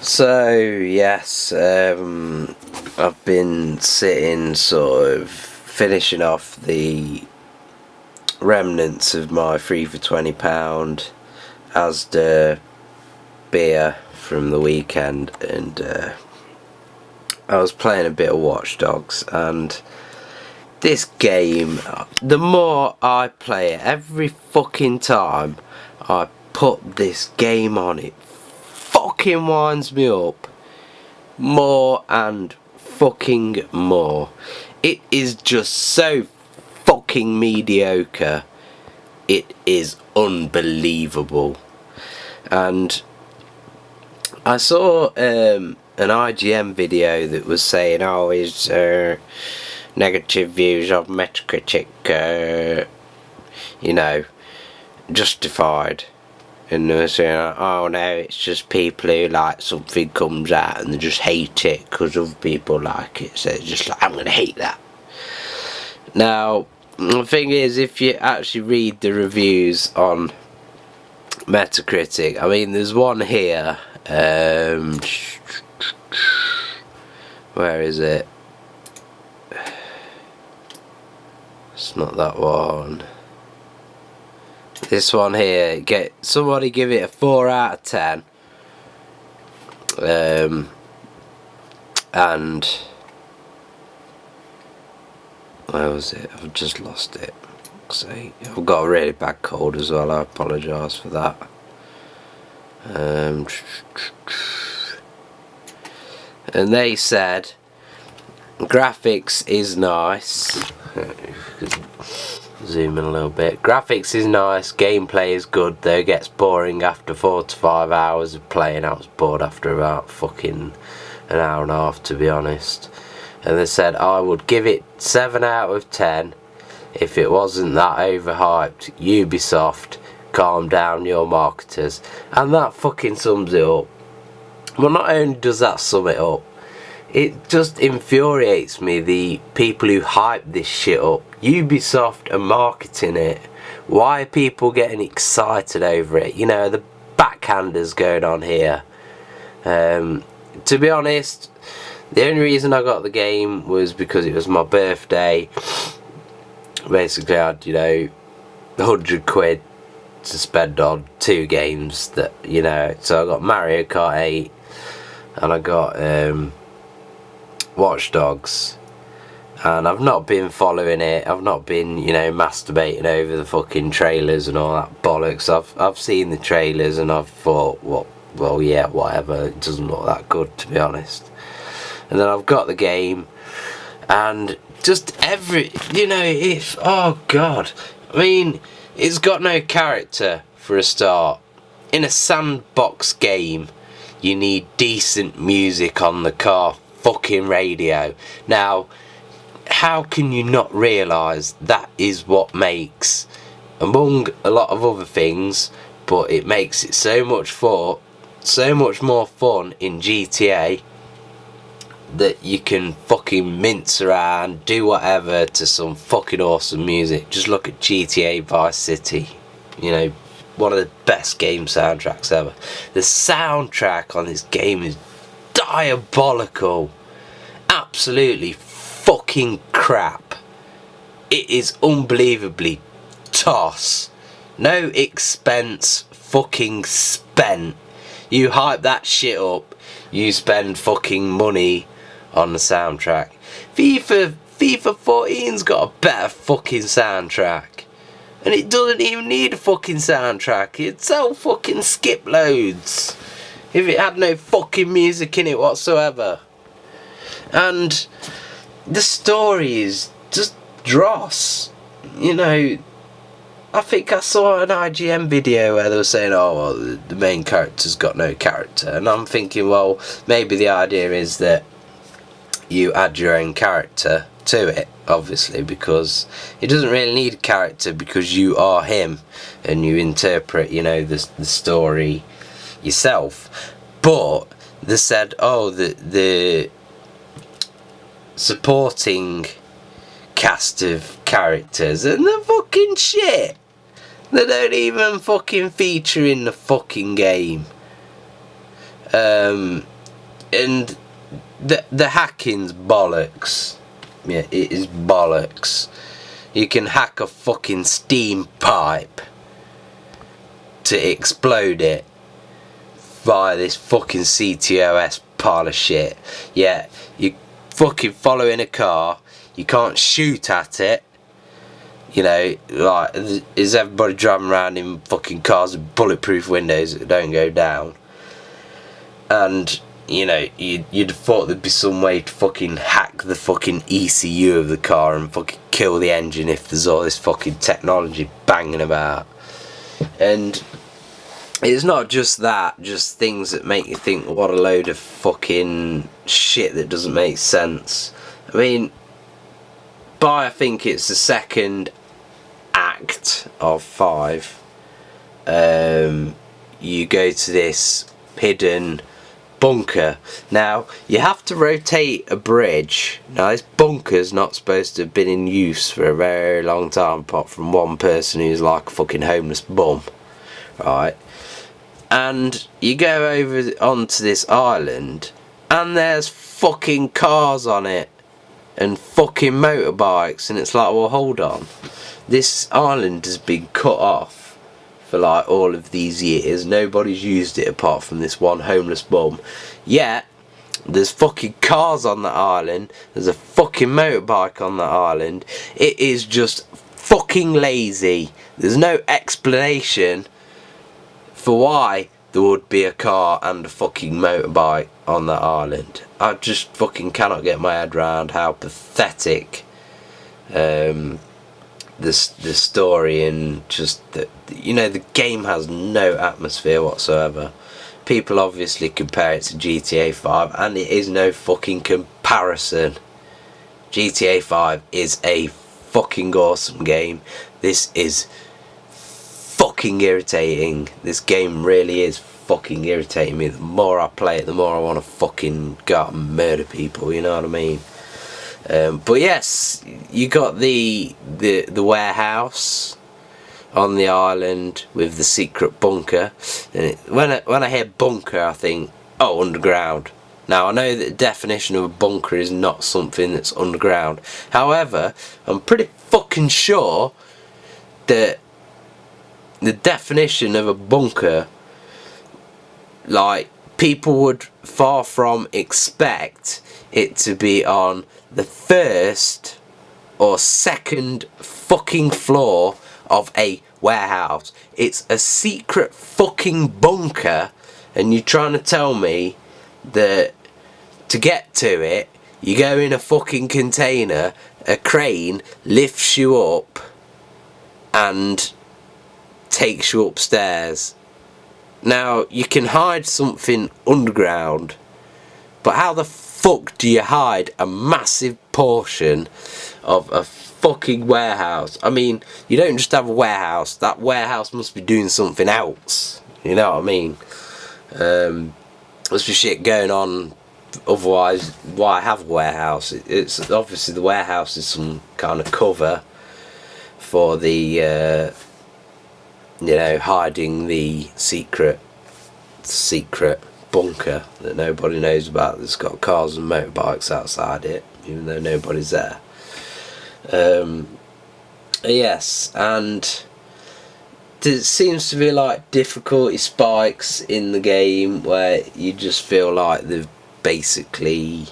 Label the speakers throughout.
Speaker 1: So yes, I've been sitting sort of finishing off the remnants of my 3 for £20 Asda beer from the weekend, and I was playing a bit of Watch Dogs, and this game, the more I play it, every fucking time I put this game on, it fucking winds me up more and fucking more. It is just so fucking mediocre. It is unbelievable. And I saw an IGN video that was saying, oh, is negative views of Metacritic justified, and they were saying, oh no, it's just people who like something comes out and they just hate it because other people like it, so it's just like, I'm gonna hate that. Now the thing is, if you actually read the reviews on Metacritic, I mean, there's one here, where is it? It's not that one. This one here, somebody give it a 4 out of 10. And where was it? I've just lost it. I've got a really bad cold as well, I apologise for that. And they said graphics is nice. Zoom in a little bit. Graphics is nice, gameplay is good, though it gets boring after 4 to 5 hours of playing. I was bored after about fucking an hour and a half, to be honest. And they said I would give it 7 out of 10 if it wasn't that overhyped. Ubisoft, calm down your marketers. And that fucking sums it up. Well, not only does that sum it up, it just infuriates me, the people who hype this shit up. Ubisoft are marketing it. Why are people getting excited over it? You know, the backhanders going on here. To be honest, the only reason I got the game was because it was my birthday. Basically, I had, 100 quid to spend on 2 games that, so I got Mario Kart 8 and I got Watch Dogs, and I've not been following it. I've not been, masturbating over the fucking trailers and all that bollocks. I've seen the trailers and I've thought, well, yeah, whatever. It doesn't look that good, to be honest. And then I've got the game, and just oh god, I mean, it's got no character for a start. In a sandbox game, you need decent music on the car fucking radio. Now, how can you not realise that is what makes, among a lot of other things, but it makes it so much more fun in GTA, that you can fucking mince around, do whatever to some fucking awesome music. Just look at GTA Vice City, one of the best game soundtracks ever. The soundtrack on this game is diabolical. Absolutely fucking crap. It is unbelievably toss. No expense fucking spent. You hype that shit up, you spend fucking money on the soundtrack. FIFA 14's got a better fucking soundtrack, and it doesn't even need a fucking soundtrack. It'd sell fucking skip loads if it had no fucking music in it whatsoever. And the story is just dross. I think I saw an IGN video where they were saying, oh, well, the main character's got no character. And I'm thinking, well, maybe the idea is that you add your own character to it, obviously, because it doesn't really need a character, because you are him and you interpret, the story yourself. But they said, oh, the supporting cast of characters, and they're fucking shit. They don't even fucking feature in the fucking game. And the hacking's bollocks. Yeah, it is bollocks. You can hack a fucking steam pipe to explode it via this fucking CTOS pile of shit. Yeah, you fucking following a car, you can't shoot at it. You know, like, is everybody driving around in fucking cars with bulletproof windows that don't go down? And, you know, you'd have thought there'd be some way to fucking hack the fucking ECU of the car and fucking kill the engine if there's all this fucking technology banging about. And it's not just that, just things that make you think, what a load of fucking shit that doesn't make sense. I mean, I think it's the second act of 5, you go to this hidden bunker. Now, you have to rotate a bridge. Now, this bunker's not supposed to have been in use for a very long time, apart from one person who's like a fucking homeless bum, right? And you go over onto this island, and there's fucking cars on it, and fucking motorbikes, and it's like, well, hold on. This island has been cut off for like all of these years. Nobody's used it apart from this one homeless bum. Yet there's fucking cars on the island. There's a fucking motorbike on the island. It is just fucking lazy. There's no explanation for why there would be a car and a fucking motorbike on the island. I just fucking cannot get my head around how pathetic the story, and just that, you know, the game has no atmosphere whatsoever. People obviously compare it to GTA 5, and it is no fucking comparison. GTA 5 is a fucking awesome game. This is fucking irritating. This game really is fucking irritating me. The more I play it, the more I want to fucking go out and murder people, you know what I mean? But yes, you got the warehouse on the island with the secret bunker. And when I hear bunker, I think, oh, underground. Now, I know that the definition of a bunker is not something that's underground. However, I'm pretty fucking sure that the definition of a bunker, like, people would far from expect it to be on the first or second fucking floor of a warehouse. It's a secret fucking bunker, and you're trying to tell me that to get to it, you go in a fucking container, a crane lifts you up and takes you upstairs. Now, you can hide something underground, but how the fuck do you hide a massive portion of a fucking warehouse? I mean, you don't just have a warehouse. That warehouse must be doing something else. You know what I mean? Must be shit going on. Otherwise, why have a warehouse? It's obviously the warehouse is some kind of cover for the you know, hiding the secret bunker that nobody knows about, that's got cars and motorbikes outside it, even though nobody's there. Yes, and there seems to be like difficulty spikes in the game where you just feel like they've basically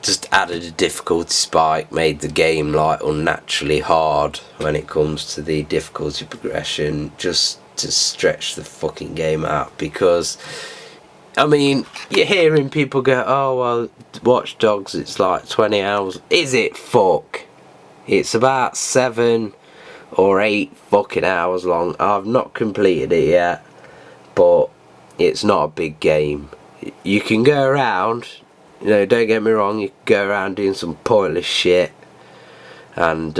Speaker 1: just added a difficulty spike, made the game like unnaturally hard when it comes to the difficulty progression, just to stretch the fucking game out. Because, I mean, you're hearing people go, oh well, Watch Dogs, it's like 20 hours. Is it? Fuck. It's about 7 or 8 fucking hours long. I've not completed it yet, but it's not a big game. You can go around, you know, don't get me wrong, you can go around doing some pointless shit, and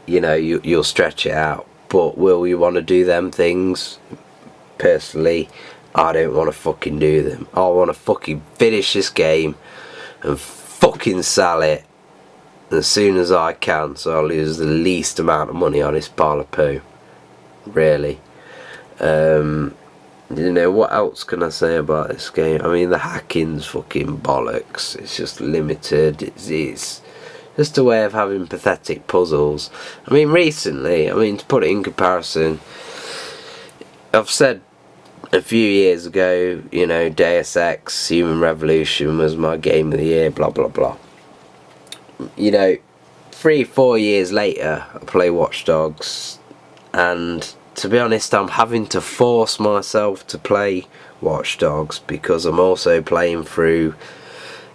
Speaker 1: you know, you'll stretch it out. But will you want to do them things? Personally, I don't want to fucking do them. I want to fucking finish this game and fucking sell it as soon as I can, so I lose the least amount of money on this pile of poo. Really. You know, what else can I say about this game? I mean, the hacking's fucking bollocks. It's just limited. It's just a way of having pathetic puzzles. I mean, recently, to put it in comparison, I've said a few years ago, you know, Deus Ex Human Revolution was my game of the year, blah blah blah. You know, 3-4 years later, I play Watch Dogs, and to be honest, I'm having to force myself to play Watch Dogs because I'm also playing through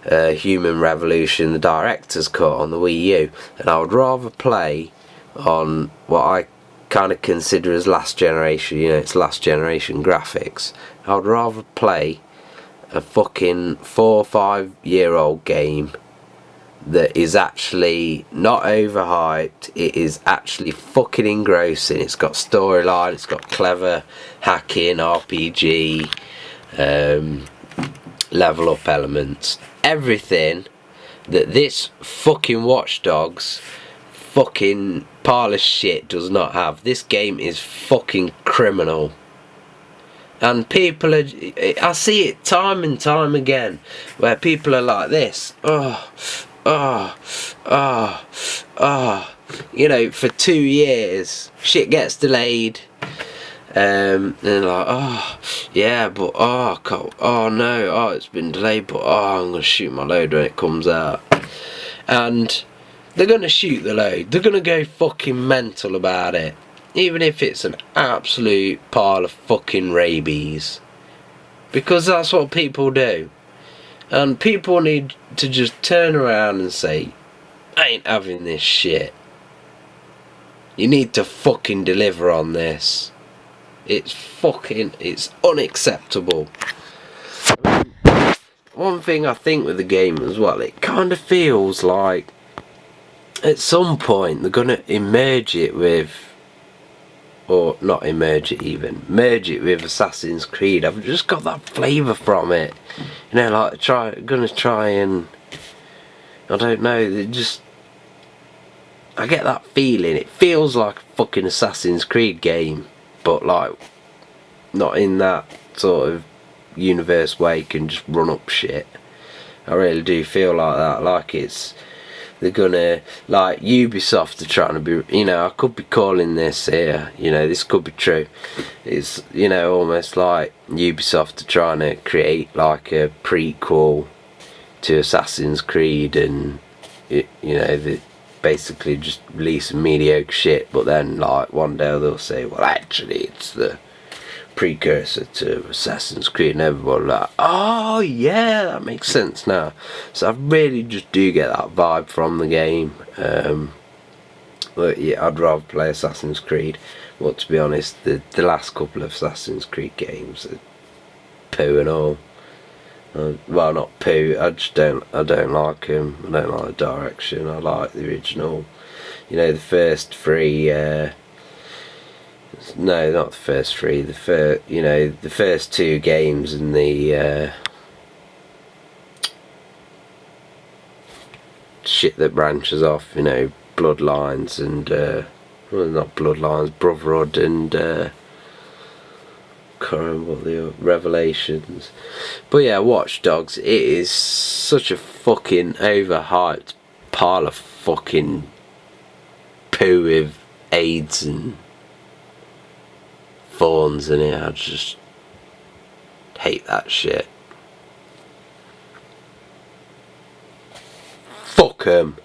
Speaker 1: Human Revolution, the director's cut on the Wii U, and I would rather play on what I kind of consider as last generation, you know, it's last generation graphics. I would rather play a fucking 4 or 5 year old game that is actually not overhyped. It is actually fucking engrossing. It's got storyline, it's got clever hacking, RPG, level up elements, everything that this fucking Watch Dogs fucking pile of shit does not have. This game is fucking criminal. And people are, I see it time and time again, where people are like this, you know, for 2 years, shit gets delayed, and they're like, yeah, but, no, it's been delayed, but, I'm gonna shoot my load when it comes out. And they're gonna shoot the load, they're gonna go fucking mental about it, even if it's an absolute pile of fucking rabies, because that's what people do. And people need to just turn around and say, I ain't having this shit. You need to fucking deliver on this. It's unacceptable. One thing I think with the game as well, it kind of feels like at some point they're gonna merge it with Assassin's Creed. I've just got that flavour from it. You know, like gonna try and, I don't know, I get that feeling. It feels like a fucking Assassin's Creed game, but like not in that sort of universe where you can just run up shit. I really do feel like that. Like they're gonna, like Ubisoft are trying to be, you know, I could be calling this here, you know, this could be true. It's, you know, almost like Ubisoft are trying to create like a prequel to Assassin's Creed, and you know, they basically just release some mediocre shit, but then like one day they'll say, well, actually it's the precursor to Assassin's Creed, and everybody like, oh yeah, that makes sense now. So I really just do get that vibe from the game. But yeah, I'd rather play Assassin's Creed. But to be honest, the last couple of Assassin's Creed games are poo and all. Well, not poo. I don't like them. I don't like the direction. I like the original. You know, the first three. No, not the first three. The first 2 games and the shit that branches off. You know, Bloodlines and well, not Bloodlines, Brotherhood and can't remember what the Revelations. But yeah, Watch Dogs. It is such a fucking overhyped pile of fucking poo with AIDS and thorns in it. I just hate that shit. Fuck 'em.